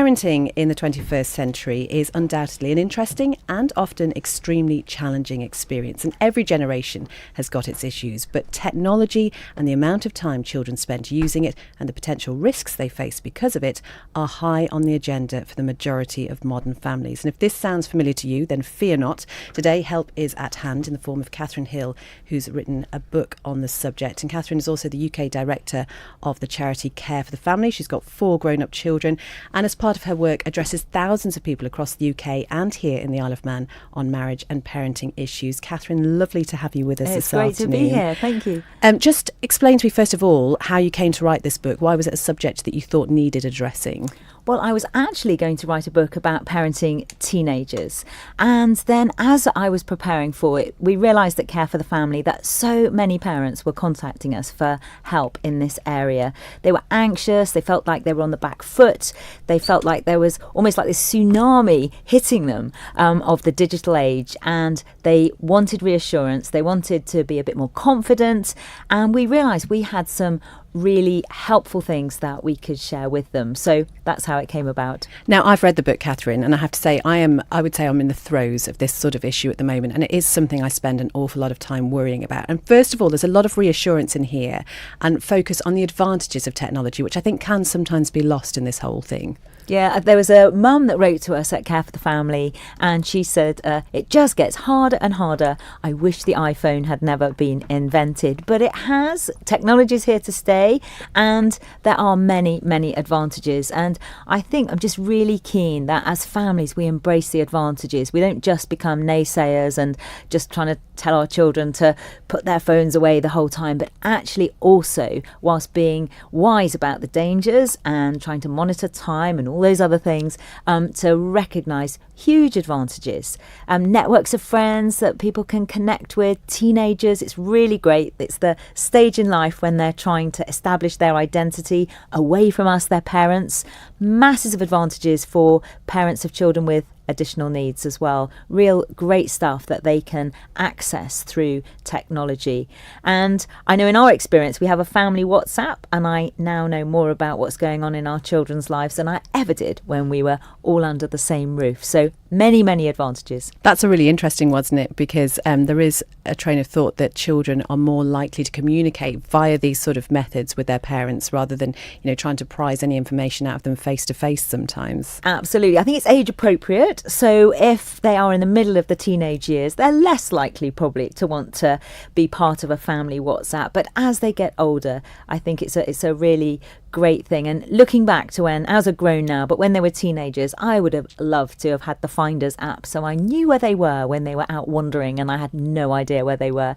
Parenting in the 21st century is undoubtedly an interesting and often extremely challenging experience, and every generation has got its issues, but technology and the amount of time children spend using it and the potential risks they face because of it are high on the agenda for the majority of modern families. And if this sounds familiar to you, then fear not. Today, help is at hand in the form of Katharine Hill, who's written a book on the subject. And Katharine is also the UK director of the charity Care for the Family. She's got 4 grown-up children, and as part of her work addresses thousands of people across the UK and here in the Isle of Man on marriage and parenting issues. Katharine, lovely to have you with us this afternoon. It's great to be here. Thank you. Just explain to me, first of all, how you came to write this book. Why was it a subject that you thought needed addressing? Well, I was actually going to write a book about parenting teenagers. And then as I was preparing for it, we realised at Care for the Family that so many parents were contacting us for help in this area. They were anxious. They felt like they were on the back foot. They felt like there was almost like this tsunami hitting them of the digital age. And they wanted reassurance. They wanted to be a bit more confident. And we realised we had some really helpful things that we could share with them. So that's how it came about. Now, I've read the book, Katharine, and I have to say I would say I'm in the throes of this sort of issue at the moment, and it is something I spend an awful lot of time worrying about. And first of all, there's a lot of reassurance in here and focus on the advantages of technology, which I think can sometimes be lost in this whole thing. Yeah, there was a mum that wrote to us at Care for the Family, and she said, it just gets harder and harder. I wish the iPhone had never been invented, but it has. Technology is here to stay, and there are many, many advantages. And I think I'm just really keen that as families we embrace the advantages. We don't just become naysayers and just trying to tell our children to put their phones away the whole time, but actually also, whilst being wise about the dangers and trying to monitor time and all those other things, to recognise huge advantages. Networks of friends that people can connect with, teenagers, it's really great. It's the stage in life when they're trying to establish their identity away from us, their parents. Masses of advantages for parents of children with additional needs as well. Real great stuff that they can access through technology. And I know in our experience we have a family WhatsApp, and I now know more about what's going on in our children's lives than I ever did when we were all under the same roof. So many, many advantages. That's a really interesting one, isn't it? Because there is a train of thought that children are more likely to communicate via these sort of methods with their parents rather than, trying to prise any information out of them face to face sometimes. Absolutely. I think it's age appropriate. So if they are in the middle of the teenage years, they're less likely probably to want to be part of a family WhatsApp. But as they get older, I think it's a really great thing. And looking back to when, as a grown now, but when they were teenagers, I would have loved to have had the Finders app, so I knew where they were when they were out wandering, and I had no idea where they were.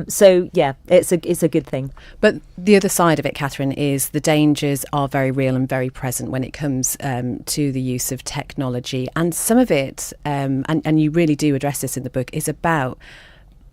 So yeah, it's a good thing. But the other side of it, Katharine, is the dangers are very real and very present when it comes to the use of technology, and some of it, and you really do address this in the book, is about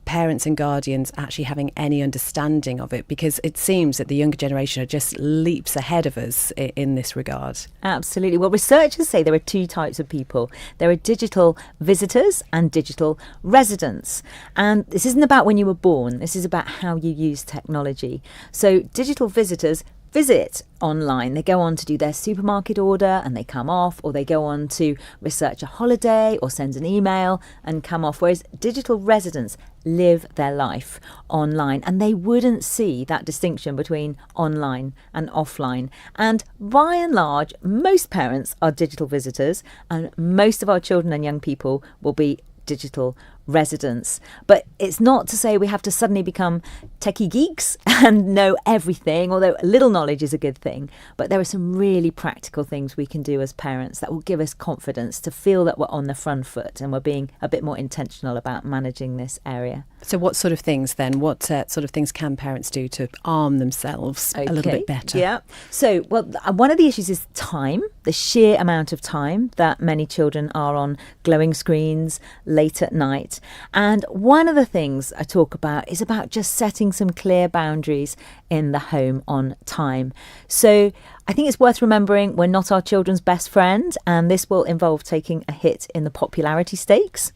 parents and guardians actually having any understanding of it, because it seems that the younger generation are just leaps ahead of us in this regard. Absolutely. Well, researchers say there are 2 types of people. There are digital visitors and digital residents. And this isn't about when you were born. This is about how you use technology. So digital visitors visit online. They go on to do their supermarket order and they come off, or they go on to research a holiday or send an email and come off, whereas digital residents live their life online, and they wouldn't see that distinction between online and offline. And by and large, most parents are digital visitors, and most of our children and young people will be digital residents. But it's not to say we have to suddenly become techie geeks and know everything, although a little knowledge is a good thing. But there are some really practical things we can do as parents that will give us confidence to feel that we're on the front foot and we're being a bit more intentional about managing this area. So what sort of things then? What sort of things can parents do to arm themselves a little bit better? Yeah. So, well, one of the issues is time, the sheer amount of time that many children are on glowing screens late at night. And one of the things I talk about is about just setting some clear boundaries in the home on time. So I think it's worth remembering we're not our children's best friend, and this will involve taking a hit in the popularity stakes.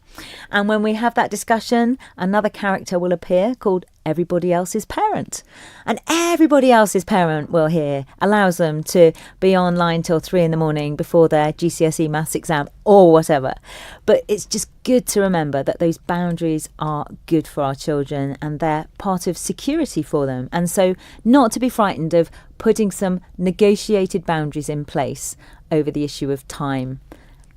And when we have that discussion, another character will appear called everybody else's parent. And everybody else's parent will hear allows them to be online till 3 a.m. before their GCSE maths exam or whatever. But it's just good to remember that those boundaries are good for our children and they're part of security for them. And so not to be frightened of putting some negotiated boundaries in place over the issue of time.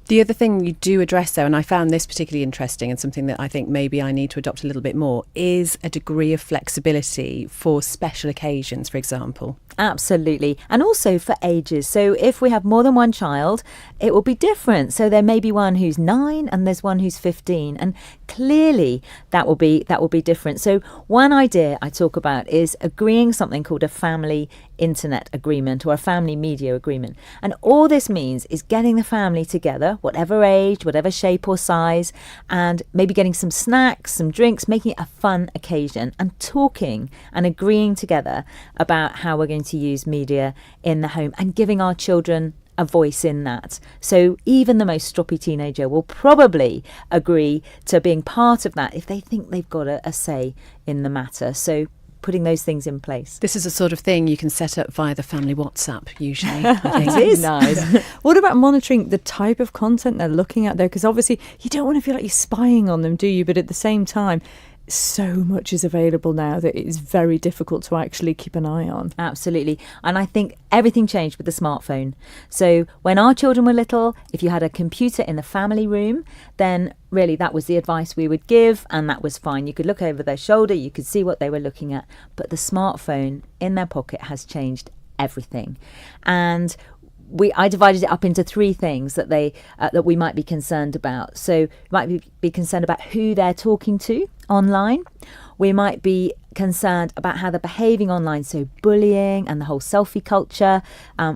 The other thing you do address, though, and I found this particularly interesting and something that I think maybe I need to adopt a little bit more, is a degree of flexibility for special occasions, for example. Absolutely. And also for ages. So if we have more than one child, it will be different. So there may be one who's 9 and there's one who's 15. And clearly that will be different. So one idea I talk about is agreeing something called a family internet agreement or a family media agreement. And all this means is getting the family together, whatever age, whatever shape or size, and maybe getting some snacks, some drinks, making it a fun occasion and talking and agreeing together about how we're going to use media in the home and giving our children a voice in that. So even the most stroppy teenager will probably agree to being part of that if they think they've got a say in the matter. So putting those things in place. This is a sort of thing you can set up via the family WhatsApp, usually. I think. It is. Nice. What about monitoring the type of content they're looking at, though? Because obviously you don't want to feel like you're spying on them, do you? But at the same time, so much is available now that it's very difficult to actually keep an eye on. Absolutely. And I think everything changed with the smartphone. So when our children were little, if you had a computer in the family room, then really that was the advice we would give, and that was fine. You could look over their shoulder, you could see what they were looking at. But the smartphone in their pocket has changed everything. And I divided it up into 3 things that that we might be concerned about. So we might be concerned about who they're talking to online. We might be concerned about how they're behaving online, so bullying and the whole selfie culture,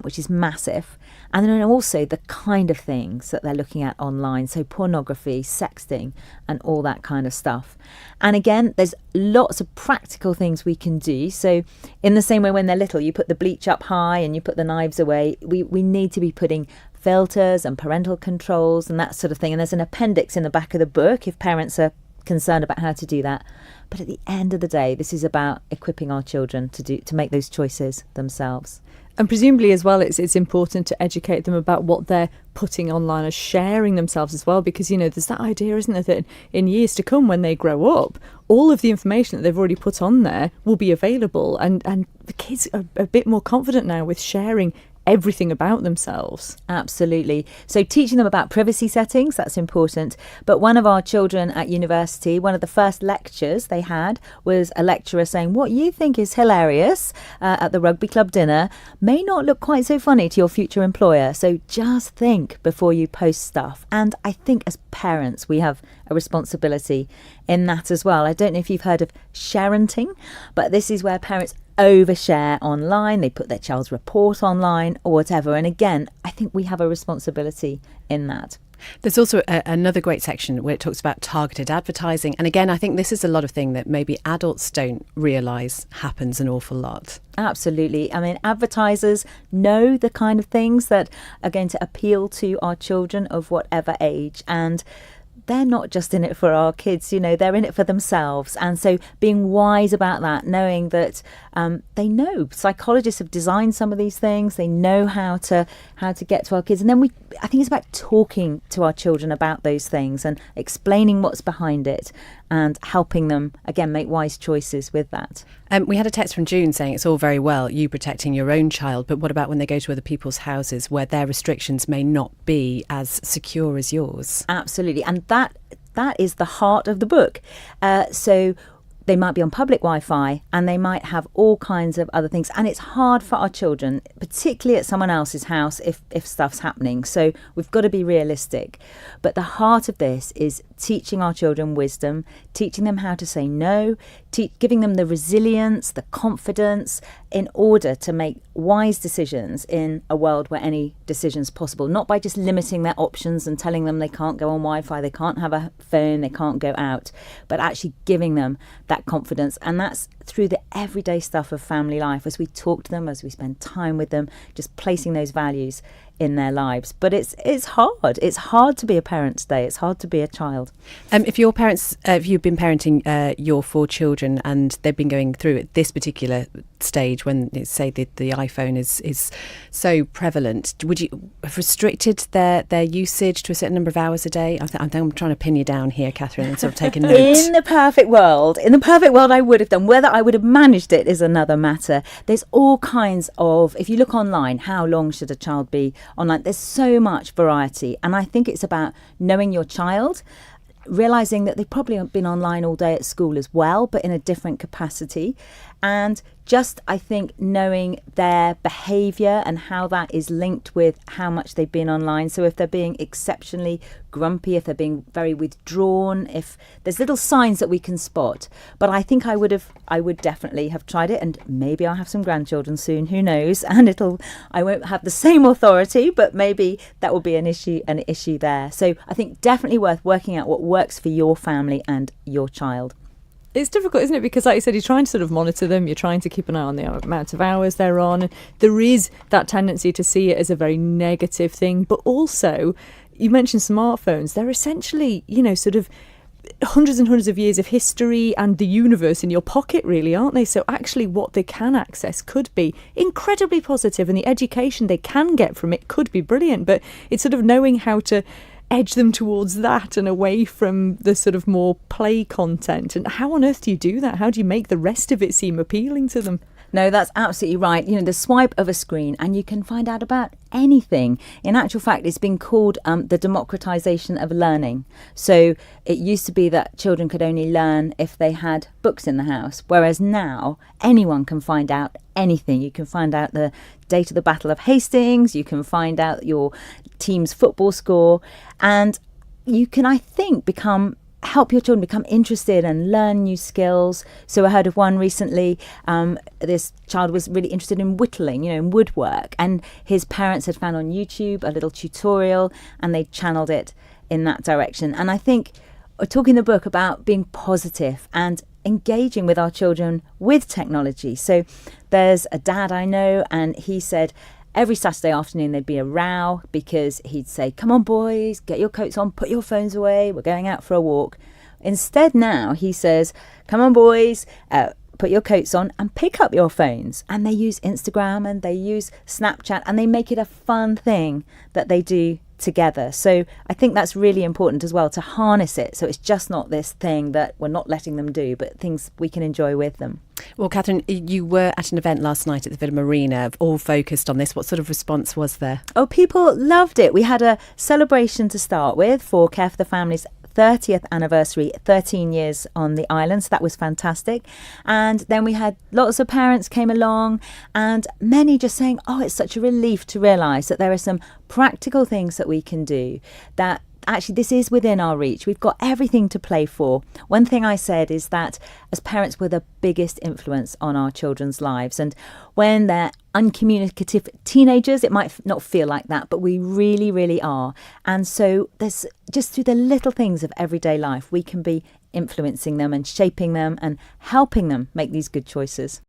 which is massive. And then also the kind of things that they're looking at online, so pornography, sexting, and all that kind of stuff. And again, there's lots of practical things we can do. So in the same way when they're little, you put the bleach up high and you put the knives away, we need to be putting filters and parental controls and that sort of thing. And there's an appendix in the back of the book if parents are concerned about how to do that. But at the end of the day, this is about equipping our children to make those choices themselves. And presumably as well, it's important to educate them about what they're putting online or sharing themselves as well, because, there's that idea, isn't there, that in years to come when they grow up, all of the information that they've already put on there will be available, and the kids are a bit more confident now with sharing everything about themselves. Absolutely. So teaching them about privacy settings, that's important. But one of our children at university, one of the first lectures they had was a lecturer saying what you think is hilarious at the rugby club dinner may not look quite so funny to your future employer. So just think before you post stuff. And I think as parents, we have a responsibility in that as well. I don't know if you've heard of sharenting, but this is where parents overshare online, they put their child's report online or whatever. And again, I think we have a responsibility in that. There's also another great section where it talks about targeted advertising. And again, I think this is a lot of thing that maybe adults don't realise happens an awful lot. Absolutely. I mean, advertisers know the kind of things that are going to appeal to our children of whatever age. And they're not just in it for our kids, they're in it for themselves. And so being wise about that, knowing that they know psychologists have designed some of these things, they know how to get to our kids. And then I think it's about talking to our children about those things and explaining what's behind it and helping them, again, make wise choices with that. We had a text from June saying it's all very well, you protecting your own child, but what about when they go to other people's houses where their restrictions may not be as secure as yours? Absolutely. And that is the heart of the book. So they might be on public Wi-Fi and they might have all kinds of other things. And it's hard for our children, particularly at someone else's house, if stuff's happening. So we've got to be realistic. But the heart of this is teaching our children wisdom, teaching them how to say no, giving them the resilience, the confidence in order to make wise decisions in a world where any decision's possible, not by just limiting their options and telling them they can't go on Wi-Fi, they can't have a phone, they can't go out, but actually giving them that confidence. And that's through the everyday stuff of family life, as we talk to them, as we spend time with them, just placing those values in their lives. But it's hard. It's hard to be a parent today. It's hard to be a child. If you've been parenting your 4 children and they've been going through at this particular stage when, say, the iPhone is so prevalent, would you have restricted their usage to a certain number of hours a day? I'm trying to pin you down here, Catherine, and sort of take a note. In the perfect world, I would have done. Whether I would have managed it is another matter. There's all kinds of, if you look online, how long should a child be online? There's so much variety, and I think it's about knowing your child, realising that they've probably been online all day at school as well, but in a different capacity, and just, I think, knowing their behaviour and how that is linked with how much they've been online. So if they're being exceptionally grumpy, if they're being very withdrawn, if there's little signs that we can spot. But I think I would definitely have tried it, and maybe I'll have some grandchildren soon, who knows, and I won't have the same authority, but maybe that will be an issue there. So I think definitely worth working out what works for your family and your child. It's difficult, isn't it? Because like you said, you're trying to sort of monitor them, you're trying to keep an eye on the amount of hours they're on. And there is that tendency to see it as a very negative thing. But also, you mentioned smartphones. They're essentially, sort of hundreds and hundreds of years of history and the universe in your pocket, really, aren't they? So actually what they can access could be incredibly positive, and the education they can get from it could be brilliant. But it's sort of knowing how to edge them towards that and away from the sort of more play content. And how on earth do you do that? How do you make the rest of it seem appealing to them? No, that's absolutely right. The swipe of a screen and you can find out about anything. In actual fact, it's been called the democratization of learning. So it used to be that children could only learn if they had books in the house, whereas now anyone can find out anything. You can find out the date of the Battle of Hastings, you can find out your team's football score, and you can, I think, help your children become interested and learn new skills. So I heard of one recently, this child was really interested in whittling, in woodwork, and his parents had found on YouTube a little tutorial and they channeled it in that direction. And I think we're talking in the book about being positive and engaging with our children with technology. So there's a dad I know, and he said every Saturday afternoon there'd be a row because he'd say, "Come on, boys, get your coats on, put your phones away, we're going out for a walk." Instead now he says, "Come on, boys, put your coats on and pick up your phones." And they use Instagram and they use Snapchat and they make it a fun thing that they do together. So I think that's really important as well, to harness it. So it's just not this thing that we're not letting them do, but things we can enjoy with them. Well, Catherine, you were at an event last night at the Villa Marina, all focused on this. What sort of response was there? Oh, people loved it. We had a celebration to start with for Care for the Family's 30th anniversary, 13 years on the island, so that was fantastic. And then we had lots of parents came along, and many just saying, oh, it's such a relief to realise that there are some practical things that we can do, that actually this is within our reach. We've got everything to play for. One thing I said is that as parents, we're the biggest influence on our children's lives, and when they're uncommunicative teenagers, it might not feel like that, but we really, really are. And so there's just through the little things of everyday life, we can be influencing them and shaping them and helping them make these good choices.